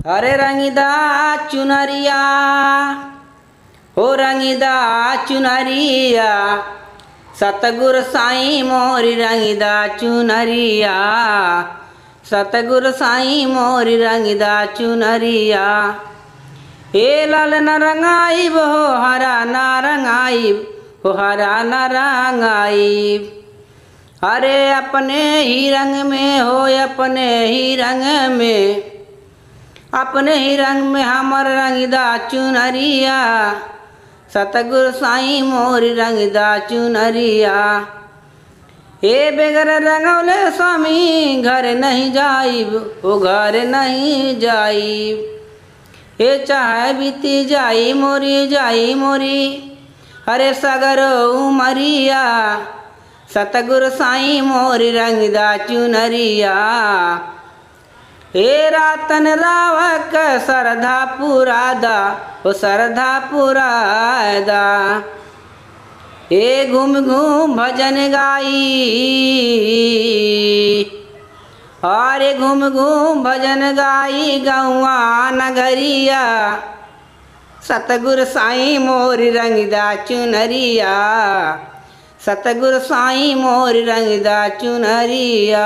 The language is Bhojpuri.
अरे रंगीदा चुनरिया हो रंगीदा चुनरिया सतगुर साईं मोरी रंगीदा चुनरिया सतगुर साईं मोरी रंगीदा चुनरिया। हे लाल न रंगाई हो हरा न रंगाई हो हरा न रंगाई। अरे अपने ही रंग में हो अपने ही रंग में अपने ही रंग में हमर रंगीदा चुनरिया सतगुर साईं मोरी रंगीदा चुनरिया। हे बेगर रंगौले स्वामी घर नहीं जाइब ओ घर नहीं जाइब। हे चाहे बीती जाई मोरी हरे सगर उमरिया सतगुर साईं मोरी रंगीदा चुनरिया। हे रातन रावक सरधा पुरादा ओ सरधा पुरादा। हे घूम घूम भजन गाई और घूम घूम भजन गाई गौआ नगरिया सतगुर साईं मोरी रंगीदा चुनरिया सतगुर साईं मोरी रंगीदा चुनरिया।